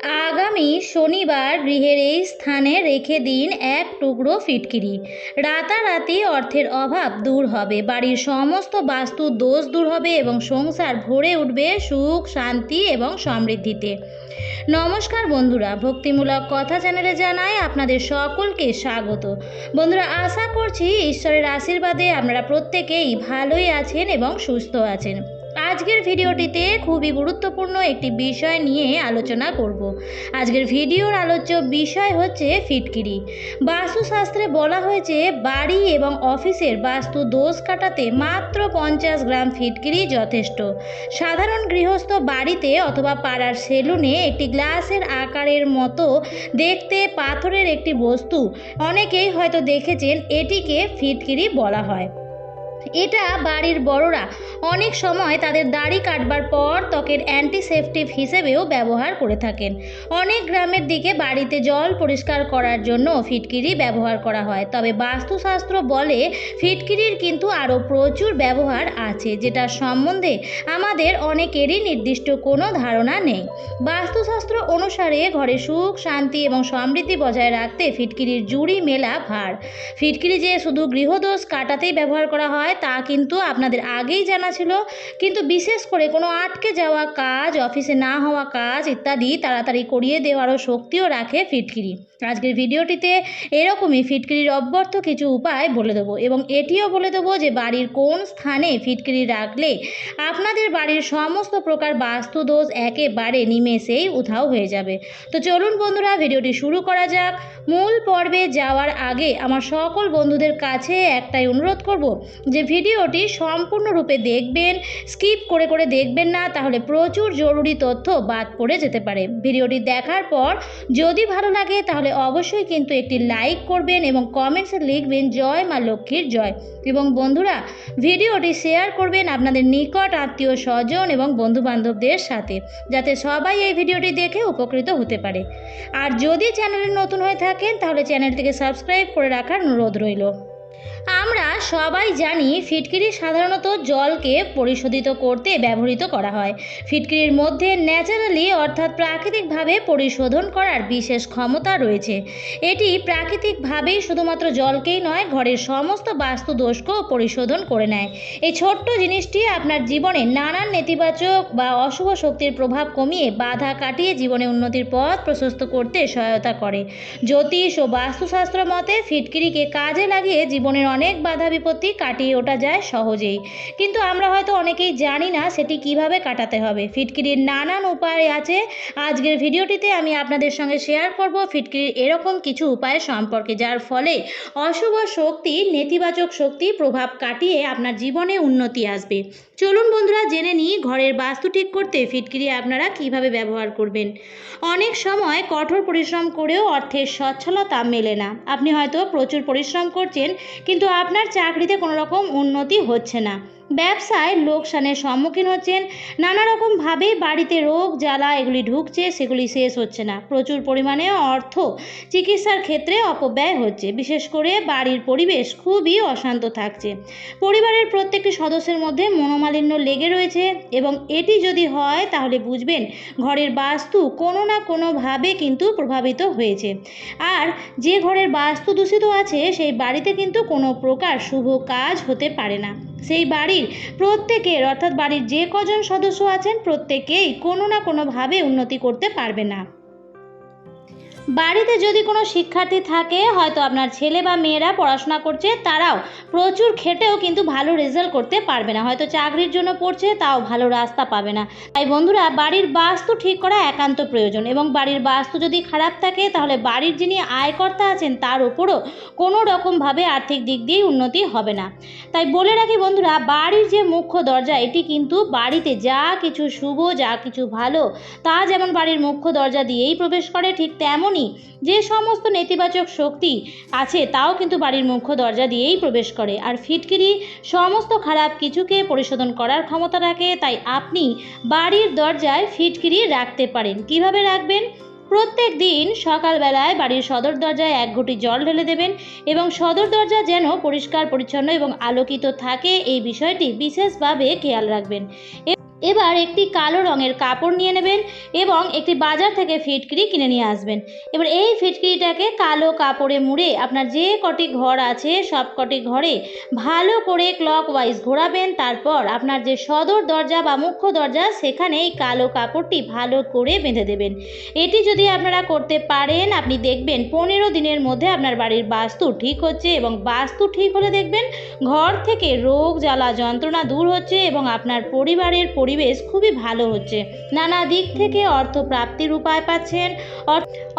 আগামী শনিবার গৃহের এই স্থানে রেখে দিন এক টুকরো ফিটকিরি। রাতারাতি অর্থের অভাব দূর হবে, বাড়ির সমস্ত বাস্তু দোষ দূর হবে এবং সংসার ভরে উঠবে সুখ, শান্তি এবং সমৃদ্ধিতে। নমস্কার বন্ধুরা, ভক্তিমূলক কথা চ্যানেলে জানাই আপনাদের সকলকে স্বাগত। বন্ধুরা, আশা করছি ঈশ্বরের আশীর্বাদে আপনারা প্রত্যেকেই ভালোই আছেন এবং সুস্থ আছেন। আজকের ভিডিওটিতে খুবই গুরুত্বপূর্ণ একটি বিষয় নিয়ে আলোচনা করব। আজকের ভিডিওর আলোচ্য বিষয় হচ্ছে ফিটকিরি। বাস্তুশাস্ত্রে বলা হয়েছে বাড়ি এবং অফিসের বাস্তু দোষ কাটাতে মাত্র 50 গ্রাম ফিটকিরি যথেষ্ট। সাধারণ গৃহস্থ বাড়িতে অথবা পাড়ার সেলুনে একটি গ্লাসের আকারের মতো দেখতে পাথরের একটি বস্তু, অনেকেই হয়তো দেখেছেন, এটিকে ফিটকিরি বলা হয়। এটা বাড়ির বড়রা অনেক সময় তাদের দাড়ি কাটবার পর ত্বকের অ্যান্টিসেপটিক হিসেবেও ব্যবহার করে থাকেন। অনেক গ্রামের দিকে বাড়িতে জল পরিষ্কার করার জন্য ফিটকিরি ব্যবহার করা হয়। তবে বাস্তুশাস্ত্র বলে ফিটকিরির কিন্তু আরও প্রচুর ব্যবহার আছে, যেটা সম্বন্ধে আমাদের অনেকেরই নির্দিষ্ট কোনো ধারণা নেই। বাস্তুশাস্ত্র অনুসারে ঘরে সুখ, শান্তি এবং সমৃদ্ধি বজায় রাখতে ফিটকিরির জুড়ি মেলা ভার। ফিটকিরি যে শুধু গৃহদোষ কাটাতেই ব্যবহার করা হয় তা কিন্তু আপনাদের আগেই জানা ছিল, কিন্তু বিশেষ করে কোনো আটকে যাওয়া কাজ, অফিসে না হওয়া কাজ ইত্যাদি তাড়াতাড়ি করিয়ে দেওয়ারও শক্তিও রাখে ফিটকিরি। আজকের ভিডিওটিতে এরকমই ফিটকিরির অব্যর্থ কিছু উপায় বলে দেবো এবং এটিও বলে দেবো যে বাড়ির কোন স্থানে ফিটকিরি রাখলে আপনাদের বাড়ির সমস্ত প্রকার বাস্তু দোষ একেবারে নিমেষেই উধাও হয়ে যাবে। তো চলুন বন্ধুরা, ভিডিওটি শুরু করা যাক। মূল পর্বে যাওয়ার আগে আমার সকল বন্ধুদের কাছে একটাই অনুরোধ করব যে ভিডিওটি সম্পূর্ণরূপে দেখবেন, স্কিপ করে করে দেখবেন না, তাহলে প্রচুর জরুরি তথ্য বাদ পড়ে যেতে পারে। ভিডিওটি দেখার পর যদি ভালো লাগে তাহলে অবশ্যই কিন্তু একটি লাইক করবেন এবং কমেন্টসে লিখবেন জয় মা লক্ষ্মীর জয়। এবং বন্ধুরা, ভিডিওটি শেয়ার করবেন আপনাদের নিকট আত্মীয় স্বজন এবং বন্ধুবান্ধবদের সাথে, যাতে সবাই এই ভিডিওটি দেখে উপকৃত হতে পারে। আর যদি চ্যানেলে নতুন হয়ে থাকেন তাহলে চ্যানেলটিকে সাবস্ক্রাইব করে রাখার অনুরোধ রইল। আমরা সবাই জানি ফিটকিরি সাধারণত জলকে পরিশোধিত করতে ব্যবহৃত করা হয়। ফিটকিরির মধ্যে ন্যাচারালি অর্থাৎ প্রাকৃতিকভাবে পরিশোধন করার বিশেষ ক্ষমতা রয়েছে। এটি প্রাকৃতিকভাবেই শুধুমাত্র জলকেই নয়, ঘরের সমস্ত বাস্তু দোষকেও পরিশোধন করে নেয়। এই ছোট্ট জিনিসটি আপনার জীবনে নানান নেতিবাচক বা অশুভ শক্তির প্রভাব কমিয়ে বাধা কাটিয়ে জীবনে উন্নতির পথ প্রশস্ত করতে সহায়তা করে। জ্যোতিষ ও বাস্তুশাস্ত্র মতে ফিটকিরিকে কাজে লাগিয়ে জীবনের অনেক বাধা বিপত্তি কাটিয়ে ওঠা যায় সহজেই, কিন্তু আমরা হয়তো অনেকেই জানি না সেটি কিভাবে কাটাতে হবে। ফিটকিরির নানান উপায় আছে। আজকের ভিডিওটিতে আমি আপনাদের সঙ্গে শেয়ার করব ফিটকিরির এরকম কিছু উপায় সম্পর্কে, যার ফলে অশুভ শক্তি, নেতিবাচক শক্তি প্রভাব কাটিয়ে আপনার জীবনে উন্নতি আসবে। চলুন বন্ধুরা, জেনে নিই ঘরের বাস্তু ঠিক করতে ফিটকিরি আপনারা কিভাবে ব্যবহার করবেন। অনেক সময় কঠোর পরিশ্রম করেও অর্থের সচ্ছলতা মেলে না। আপনি হয়তো প্রচুর পরিশ্রম করছেন, কিন্তু আপনার চাকরিতে কোনো রকম উন্নতি হচ্ছে না, ব্যবসায় লোকসানের সম্মুখীন হচ্ছেন, নানা রকমভাবে বাড়িতে রোগ জ্বালা এগুলি ঢুকছে, সেগুলি শেষ হচ্ছে না, প্রচুর পরিমাণে অর্থ চিকিৎসার ক্ষেত্রে অপব্যয় হচ্ছে, বিশেষ করে বাড়ির পরিবেশ খুবই অশান্ত থাকছে, পরিবারের প্রত্যেকটি সদস্যের মধ্যে মনোমালিন্য লেগে রয়েছে, এবং এটি যদি হয় তাহলে বুঝবেন ঘরের বাস্তু কোনো না কোনোভাবে কিন্তু প্রভাবিত হয়েছে। আর যে ঘরের বাস্তু দূষিত আছে সেই বাড়িতে কিন্তু কোনো প্রকার শুভ কাজ হতে পারে না। সেই বাড়ির প্রত্যেকের অর্থাৎ বাড়ির যে কজন সদস্য আছেন প্রত্যেকেই কোনো না কোনোভাবে উন্নতি করতে পারবে না। বাড়িতে যদি কোনো শিক্ষার্থী থাকে, হয়তো আপনার ছেলে বা মেয়েরা পড়াশোনা করছে, তারাও প্রচুর খেটেও কিন্তু ভালো রেজাল্ট করতে পারবে না, হয়তো চাকরির জন্য পড়ছে তাও ভালো রাস্তা পাবে না। তাই বন্ধুরা, বাড়ির বাস্তু ঠিক করা একান্ত প্রয়োজন, এবং বাড়ির বাস্তু যদি খারাপ থাকে তাহলে বাড়ির যিনি আয়কর্তা আছেন তার উপরও কোনো রকমভাবে আর্থিক দিক দিয়ে উন্নতি হবে না। তাই বলে রাখি বন্ধুরা, বাড়ির যে মুখ্য দরজা, এটি কিন্তু বাড়িতে যা কিছু শুভ, যা কিছু ভালো, তা যেমন বাড়ির মুখ্য দরজা দিয়েই প্রবেশ করে, ঠিক তেমনই যে সমস্ত নেতিবাচক শক্তি আছে তাও কিন্তু বাড়ির মুখ্য দরজা দিয়েই প্রবেশ করে। আর ফিটকিরি সমস্ত খারাপ কিছুকে পরিশোধন করার ক্ষমতা রাখে। তাই আপনি বাড়ির দরজায় ফিটকিরি রাখতে পারেন। কিভাবে রাখবেন? প্রত্যেক দিন সকালবেলায় বাড়ির সদর দরজায় 1 ঘটি জল ঢেলে দেবেন, এবং সদর দরজা যেন পরিষ্কার পরিচ্ছন্ন এবং আলোকিত থাকে এই বিষয়টি বিশেষভাবে খেয়াল রাখবেন। এবার একটি কালো রঙের কাপড় নিয়ে নেবেন এবং একটি বাজার থেকে ফিটকিরি কিনে নিয়ে আসবেন। এবার এই ফিটকিরিটাকে কালো কাপড়ে মুড়ে আপনার যে কটি ঘর আছে সব কটি ঘরে ভালো করে ক্লকওয়াইজ ঘোরাবেন। তারপর আপনার যে সদর দরজা বা মুখ্য দরজা সেখানে এই কালো কাপড়টি ভালো করে বেঁধে দেবেন। এটি যদি আপনারা করতে পারেন আপনি দেখবেন 15 দিনের মধ্যে আপনার বাড়ির বাস্তু ঠিক হচ্ছে, এবং বাস্তু ঠিক হলে দেখবেন ঘর থেকে রোগ জ্বালা যন্ত্রণা দূর হচ্ছে এবং আপনার পরিবারের পরিবেশ খুবই ভালো হচ্ছে। নানা দিক থেকে অর্থপ্রাপ্তির উপায় পাচ্ছেন,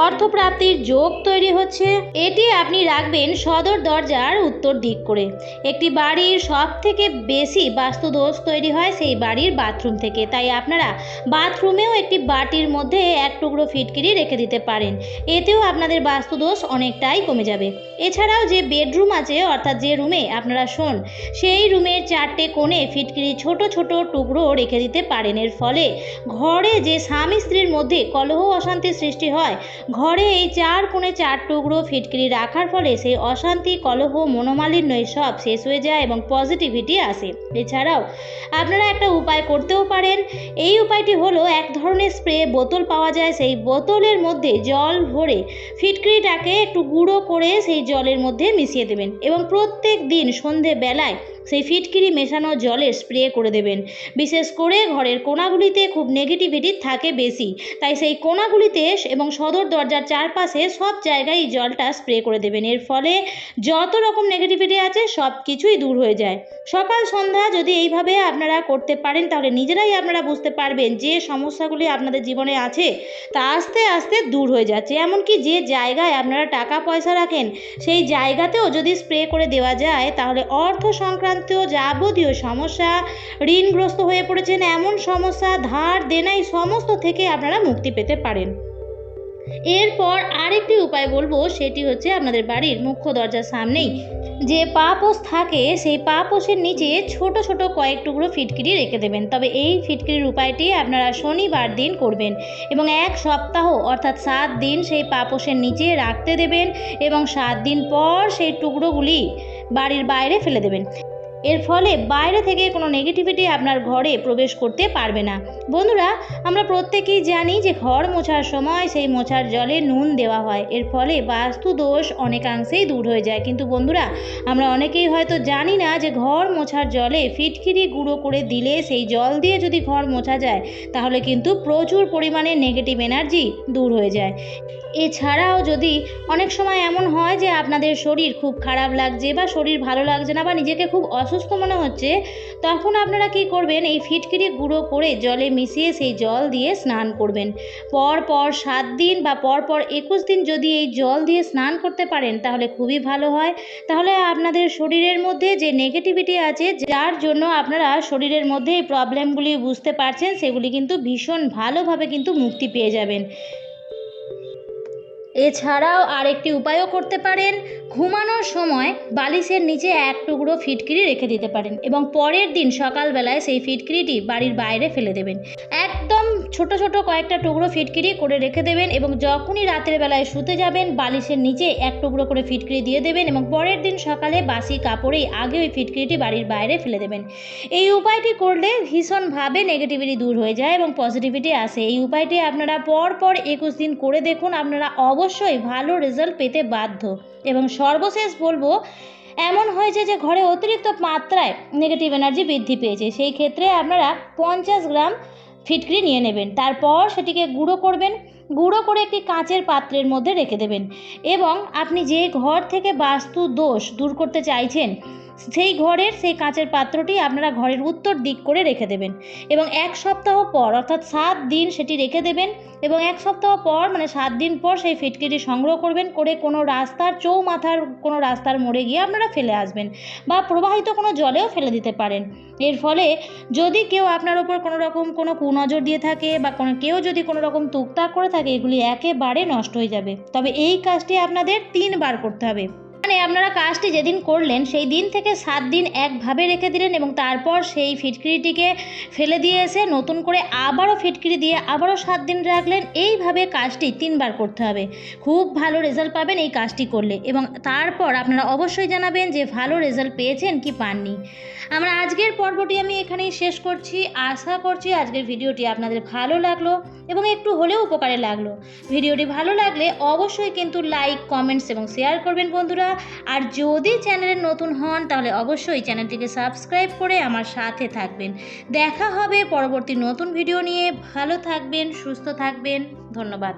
অর্থপ্রাপ্তির যোগ তৈরি হচ্ছে। এটি আপনি রাখবেন সদর দরজার উত্তর দিক করে। একটি বাড়ির সব থেকে বেশি বাস্তুদোষ তৈরি হয় সেই বাড়ির বাথরুম থেকে, তাই আপনারা বাথরুমেও একটি বাটির মধ্যে এক টুকরো ফিটকিরি রেখে দিতে পারেন। এতেও আপনাদের বাস্তুদোষ অনেকটাই কমে যাবে। এছাড়াও যে বেডরুম আছে অর্থাৎ যে রুমে আপনারা শোন সেই রুমের 4টে কোণে ফিটকিরি ছোট ছোট টুকরো রেখে দিতে পারেন। এর ফলে ঘরে যে স্বামী স্ত্রীর মধ্যে কলহ অশান্তির সৃষ্টি হয়, ঘরে এই 4 কোণে 4 টুকরো ফিটকিরি রাখার ফলে সেই অশান্তি কলহ মনোমালিন্য সব শেষ হয়ে যায় এবং পজিটিভিটি আসে। এছাড়াও আপনারা একটা উপায় করতেও পারেন। এই উপায়টি হলো এক ধরনের স্প্রে বোতল পাওয়া যায়, সেই বোতলের মধ্যে জল ভরে ফিটকিরিটাকে একটু গুঁড়ো করে সেই জলের মধ্যে মিশিয়ে দেবেন এবং প্রত্যেক দিন সন্ধেবেলায় সেই ফিটকিরি মেশানো জলে স্প্রে করে দেবেন। বিশেষ করে ঘরের কোণাগুলিতে খুব নেগেটিভিটি থাকে বেশি, তাই সেই কোণাগুলিতে এবং সদর দরজার চারপাশে সব জায়গায় এই জলটা স্প্রে করে দেবেন। এর ফলে যত রকম নেগেটিভিটি আছে সব কিছুই দূর হয়ে যায়। সকাল সন্ধ্যা যদি এইভাবে আপনারা করতে পারেন তাহলে নিজেরাই আপনারা বুঝতে পারবেন যে সমস্যাগুলি আপনাদের জীবনে আছে তা আস্তে আস্তে দূর হয়ে যাচ্ছে। এমনকি যে জায়গায় আপনারা টাকা পয়সা রাখেন সেই জায়গাতেও যদি স্প্রে করে দেওয়া যায় তাহলে অর্থ সংক্রান্ত যাবতীয় সমস্যা, ঋণগ্রস্ত হয়ে পড়েছেন এমন সমস্যা, ধার দেনাই সমস্ত থেকে আপনারা মুক্তি পেতে পারেন। এরপর আরেকটি উপায় বলবো, সেটি হচ্ছে আপনাদের বাড়ির মুখ্য দরজার সামনেই যে পাপোশ থাকে সেই পাপোশের নিচে ছোট ছোট কয়েক টুকরো ফিটকিরি রেখে দেবেন। তবে এই ফিটকিরির উপায়টি আপনারা শনিবার দিন করবেন এবং 1 সপ্তাহ অর্থাৎ 7 দিন সেই পাপোশের নিচে রাখতে দেবেন এবং 7 দিন পর সেই টুকরোগুলি বাড়ির বাইরে ফেলে দেবেন। এর ফলে বাইরে থেকে কোনো নেগেটিভিটি আপনার ঘরে প্রবেশ করতে পারবে না। বন্ধুরা, আমরা প্রত্যেকেই জানি যে ঘর মোছার সময় সেই মোছার জলে নুন দেওয়া হয়, এর ফলে বাস্তু দোষ অনেকাংশেই দূর হয়ে যায়। কিন্তু বন্ধুরা, আমরা অনেকেই হয়তো জানি না যে ঘর মোছার জলে ফিটকিরি গুঁড়ো করে দিলে সেই জল দিয়ে যদি ঘর মোছা যায় তাহলে কিন্তু প্রচুর পরিমাণে নেগেটিভ এনার্জি দূর হয়ে যায়। এছাড়াও যদি অনেক সময় এমন হয় যে আপনাদের শরীর খুব খারাপ লাগছে বা শরীর ভালো লাগছে না বা নিজেকে খুব অসুস্থ মনে হচ্ছে, তখন আপনারা কি করবেন, এই ফিটকিরি গুঁড়ো করে জলে মিশিয়ে সেই জল দিয়ে স্নান করবেন। পর 7 দিন বা পর 21 দিন যদি এই জল দিয়ে স্নান করতে পারেন তাহলে খুবই ভালো হয়। তাহলে আপনাদের শরীরের মধ্যে যে নেগেটিভিটি আছে, যার জন্য আপনারা শরীরের মধ্যে এই প্রবলেমগুলি বুঝতে পারছেন, সেগুলি কিন্তু ভীষণ ভালোভাবে কিন্তু মুক্তি পেয়ে যাবেন। এছাড়াও আরেকটি উপায়ও করতে পারেন, ঘুমানোর সময় বালিশের নিচে 1 টুকরো ফিটকিরি রেখে দিতে পারেন এবং পরের দিন সকালবেলায় সেই ফিটকিরিটি বাড়ির বাইরে ফেলে দেবেন। একদম ছোট ছোট কয়েকটা টুকরো ফিটকিরি করে রেখে দেবেন এবং যখনই রাতের বেলায় শুতে যাবেন বালিশের নিচে 1 টুকরো করে ফিটকিরি দিয়ে দেবেন এবং পরের দিন সকালে বাসি কাপড়েই আগে ওই ফিটকিরিটি বাড়ির বাইরে ফেলে দেবেন। এই উপায়টি করলে ভীষণভাবে নেগেটিভিটি দূর হয়ে যায় এবং পজিটিভিটি আসে। এই উপায়টি আপনারা পর 21 দিন করে দেখুন, আপনারা অবশ্যই ভালো রেজাল্ট পেতে বাধ্য। এবং সর্বশেষ বলবো, এমন হয়েছে যে ঘরে অতিরিক্ত মাত্রায় নেগেটিভ এনার্জি বৃদ্ধি পেয়েছে, সেই ক্ষেত্রে আপনারা 50 গ্রাম ফিটকিরি নিয়ে নেবেন। তারপর সেটিকে গুঁড়ো করবেন, গুঁড়ো করে একটি কাঁচের পাত্রের মধ্যে রেখে দেবেন এবং আপনি যে ঘর থেকে বাস্তু দোষ দূর করতে চাইছেন সেই ঘরের সেই কাঁচের পাত্রটি আপনারা ঘরের উত্তর দিক করে রেখে দেবেন এবং 1 সপ্তাহ পর অর্থাৎ 7 দিন সেটি রেখে দেবেন এবং 1 সপ্তাহ পর মানে 7 দিন পর সেই ফিটকিরি সংগ্রহ করবেন, করে কোনো রাস্তার চৌমাথার কোনো রাস্তার মোড়ে গিয়ে আপনারা ফেলে আসবেন বা প্রবাহিত কোনো জলেও ফেলে দিতে পারেন। এর ফলে যদি কেউ আপনার ওপর কোনো রকম কোনো কুনজর দিয়ে থাকে বা কেউ যদি কোনো রকম তুকতাক করে থাকে, এগুলি একেবারে নষ্ট হয়ে যাবে। তবে এই কাজটি আপনাদের 3 বার করতে হবে। মানে আপনারা কাজটি যেদিন করলেন সেই দিন থেকে 7 দিন একভাবে রেখে দিলেন এবং তারপর সেই ফিটকিরিটিকে ফেলে দিয়ে এসে নতুন করে আবারও ফিটকিরি দিয়ে আবারও 7 দিন রাখলেন। এইভাবে কাজটি 3 বার করতে হবে। খুব ভালো রেজাল্ট পাবেন এই কাজটি করলে এবং তারপর আপনারা অবশ্যই জানাবেন যে ভালো রেজাল্ট পেয়েছেন কি পাননি। আমরা আজকের পর্বটি আমি এখানেই শেষ করছি। আশা করছি আজকের ভিডিওটি আপনাদের ভালো লাগলো এবং একটু হলেও উপকারে লাগলো। ভিডিওটি ভালো লাগলে অবশ্যই কিন্তু লাইক, কমেন্টস এবং শেয়ার করবেন বন্ধুরা। আর যদি চ্যানেলে নতুন হন তাহলে অবশ্যই চ্যানেলটিকে সাবস্ক্রাইব করে আমার সাথে থাকবেন। দেখা হবে পরবর্তী নতুন ভিডিও নিয়ে। ভালো থাকবেন, সুস্থ থাকবেন। ধন্যবাদ।